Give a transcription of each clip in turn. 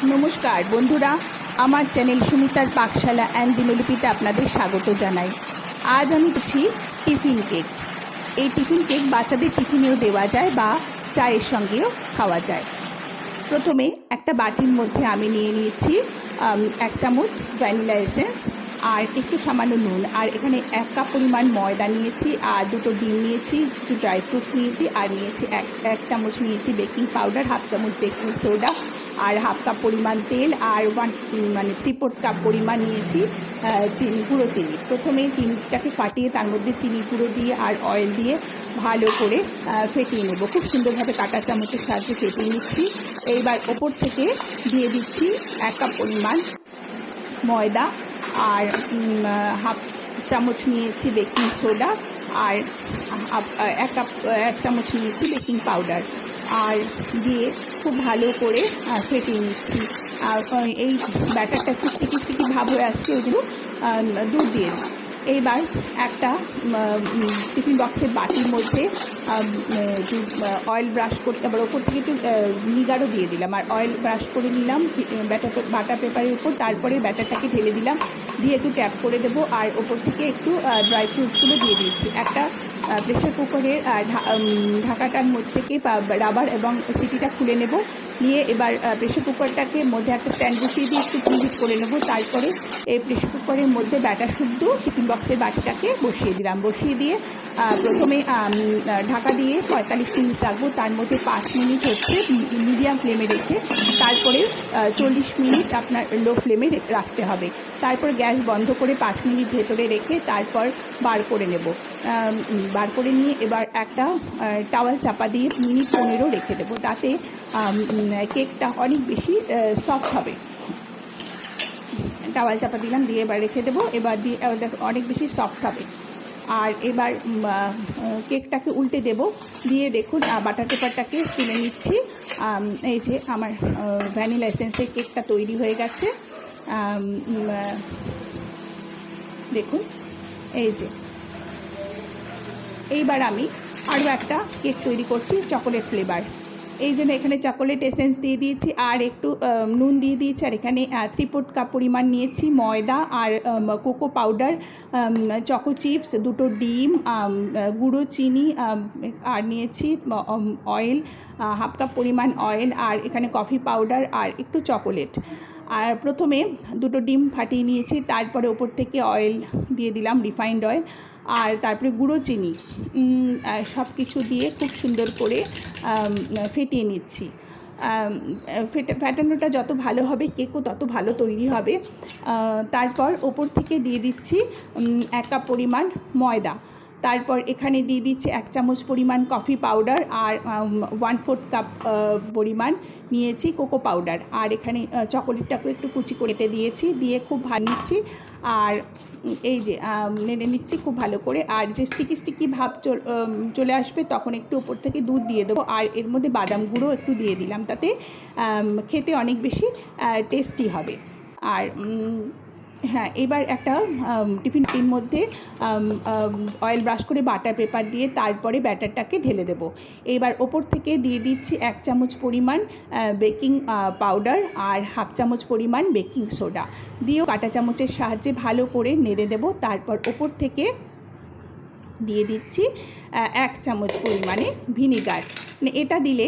নমস্কার বন্ধুরা, আমার চ্যানেল সুমিতার পাকশালা অ্যান্ড দিনলিপিতে আপনাদের স্বাগত জানাই। আজ আমি করছি টিফিন কেক। এই টিফিন কেক বাচ্চাদের টিফিনেও দেওয়া যায় বা চায়ের সঙ্গেও খাওয়া যায়। প্রথমে একটা বাটির মধ্যে আমি নিয়ে নিয়েছি 1 চামচ ভ্যানিলা এসেন্স আর একটু সামান্য নুন, আর এখানে 1 কাপ পরিমাণ ময়দা নিয়েছি, আর 2টো ডিম নিয়েছি, কিছু ড্রাই ফ্রুটস নিয়েছি, আর নিয়েছি এক চামচ নিয়েছি বেকিং পাউডার, 1/2 চামচ বেকিং সোডা, আর 1/2 কাপ পরিমাণ তেল, আর 3/4 কাপ পরিমাণ নিয়েছি চিনি, গুঁড়ো চিনি। প্রথমে ডিমটাকে ফাটিয়ে তার মধ্যে চিনি গুঁড়ো দিয়ে আর অয়েল দিয়ে ভালো করে ফেটিয়ে নেব। খুব সুন্দরভাবে কাঁটা চামচের সাহায্যে ফেটিয়ে নিচ্ছি। এইবার ওপর থেকে দিয়ে দিচ্ছি 1 কাপ পরিমাণ ময়দা, আর 1/2 চামচ নিয়েছি বেকিং সোডা, আর 1 চামচ নিয়েছি বেকিং পাউডার, আর দিয়ে খুব ভালো করে ফেটিয়ে নিচ্ছি। আর এই ব্যাটারটা একটু স্টিকি ভাব হয়ে আসছে, ওই জন্য দুধ দিয়ে দিই। এইবার একটা টিফিন বক্সের বাটির মধ্যে অয়েল ব্রাশ করতে, আবার ওপর থেকে একটু ভিনিগারও দিয়ে দিলাম, আর অয়েল ব্রাশ করে নিলাম বাটার পেপারের উপর। তারপরে ব্যাটারটাকে ঢেলে দিলাম, দিয়ে একটু ট্যাপ করে দেবো, আর ওপর থেকে একটু ড্রাই ফ্রুটসগুলো দিয়ে দিয়েছি। একটা প্রেশার কুকারের ঢাকাটার মধ্যে থেকে রাবার এবং সিটিটা খুলে নেব। নিয়ে এবার প্রেশার কুকারটাকে মধ্যে একটা স্ট্যান্ড বসিয়ে দিয়ে একটু প্রিহিট করে নেব। তারপরে এই প্রেশার কুকারের মধ্যে ব্যাটার শুদ্ধ টিফিন বক্সের বাটিটাকে বসিয়ে দিলাম। বসিয়ে দিয়ে প্রথমে ঢাকা দিয়ে 45 মিনিট রাখবো। তার মধ্যে 5 মিনিট হচ্ছে মিডিয়াম ফ্লেমে রেখে, তারপরে 40 মিনিট আপনার লো ফ্লেমে রাখতে হবে। তারপর গ্যাস বন্ধ করে 5 মিনিট ভেতরে রেখে তারপর বার করে নেব। বার করে নিয়ে এবার একটা টাওয়াল চাপা দিয়ে মিনিট 15 রেখে দেবো, তাতে কেকটা অনেক বেশি সফট হবে। টাওয়াল চাপা দিলাম, দিয়ে এবার রেখে দেবো। এবার দিয়ে অনেক বেশি সফট হবে। আর এবার কেকটাকে উল্টে দেব, দিয়ে দেখুন বাটার পেপারটাকে তুলে নিচ্ছি। এই যে আমার ভ্যানিলা এসেন্সের কেকটা তৈরি হয়ে গেছে। দেখুন, এই যে এইবার আমি আরও একটা কেক তৈরি করছি চকোলেট ফ্লেভার। এই জন্য এখানে চকোলেট এসেন্স দিয়ে দিয়েছি, আর একটু নুন দিয়ে দিয়েছি, আর এখানে 3/4 কাপ পরিমাণ নিয়েছি ময়দা, আর কোকো পাউডার, চকো চিপস, 2টো ডিম, গুঁড়ো চিনি, আর নিয়েছি অয়েল, 1/2 কাপ পরিমাণ অয়েল, আর এখানে কফি পাউডার, আর একটু চকোলেট। আর প্রথমে 2টো ডিম ফাটিয়ে নিয়েছি, তারপরে ওপর থেকে অয়েল দিয়ে দিলাম, রিফাইন্ড অয়েল, আর তারপরে গুঁড়ো চিনি, সব কিছু দিয়ে খুব সুন্দর করে ফেটিয়ে নিচ্ছি। ফ্যাটানোটা যত ভালো হবে কেকও তত ভালো তৈরি হবে। তারপর ওপর থেকে দিয়ে দিচ্ছি 1 কাপ পরিমাণ ময়দা। তারপর এখানে দিয়ে দিচ্ছি 1 চামচ পরিমাণ কফি পাউডার, আর 1/4 কাপ পরিমাণ নিয়েছি কোকো পাউডার, আর এখানে চকোলেটটাকে একটু কুচি করে দিয়েছি, দিয়ে খুব ভালো নিচ্ছি। আর এই যে নেড়ে নিচ্ছি খুব ভালো করে। আর যে স্টিকি ভাব চলে আসবে তখন একটু ওপর থেকে দুধ দিয়ে দেবো, আর এর মধ্যে বাদাম গুঁড়ো একটু দিয়ে দিলাম, তাতে খেতে অনেক বেশি টেস্টি হবে। আর হ্যাঁ, এবার একটা টিফিনের মধ্যে অয়েল ব্রাশ করে বাটার পেপার দিয়ে তারপরে ব্যাটারটাকে ঢেলে দেব। এবার ওপর থেকে দিয়ে দিচ্ছি 1 চামচ পরিমাণ বেকিং পাউডার, আর 1/2 চামচ পরিমাণ বেকিং সোডা, দিয়েও কাঁটা চামচের সাহায্যে ভালো করে নেড়ে দেব। তারপর ওপর থেকে দিয়ে দিচ্ছি 1 চামচ পরিমাণে ভিনিগার। মানে এটা দিলে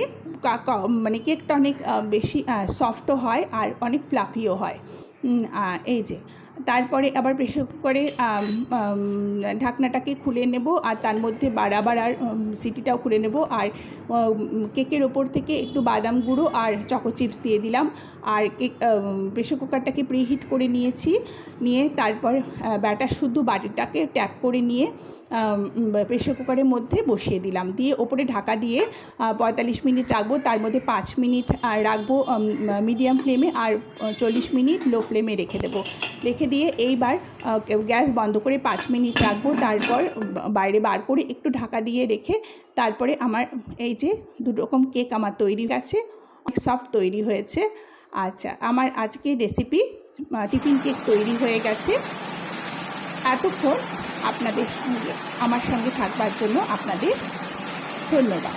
মানে কেকটা অনেক বেশি সফটও হয়, আর অনেক ফ্লাফিও হয়। এই যে তারপরে আবার প্রেশার কুকারে ঢাকনাটাকে খুলে নেব, আর তার মধ্যে আবার আর সিটিটাও খুলে নেব, আর কেকের ওপর থেকে একটু বাদাম গুঁড়ো আর চকো চিপস দিয়ে দিলাম। আর কেক প্রেশার কুকারটাকে প্রিহিট করে নিয়ে তারপর ব্যাটার শুদ্ধ বাটিটাকে ট্যাপ করে নিয়ে প্রেশার কুকারের মধ্যে বসিয়ে দিলাম, দিয়ে ওপরে ঢাকা দিয়ে 45 মিনিট রাখবো। তার মধ্যে 5 মিনিট রাখবো মিডিয়াম ফ্লেমে, আর 40 মিনিট লো ফ্লেমে রেখে দেবো। রেখে দিয়ে এইবার গ্যাস বন্ধ করে 5 মিনিট রাখবো। তারপর বাইরে বার করে একটু ঢাকা দিয়ে রেখে তারপরে আমার এই যে 2 রকম কেক আমার তৈরি গেছে, অনেক সফট তৈরি হয়েছে। আচ্ছা, আমার আজকে রেসিপি টিফিন কেক তৈরি হয়ে গেছে। এতক্ষণ আপনাদের আমার সঙ্গে থাকবার জন্য আপনাদের ধন্যবাদ।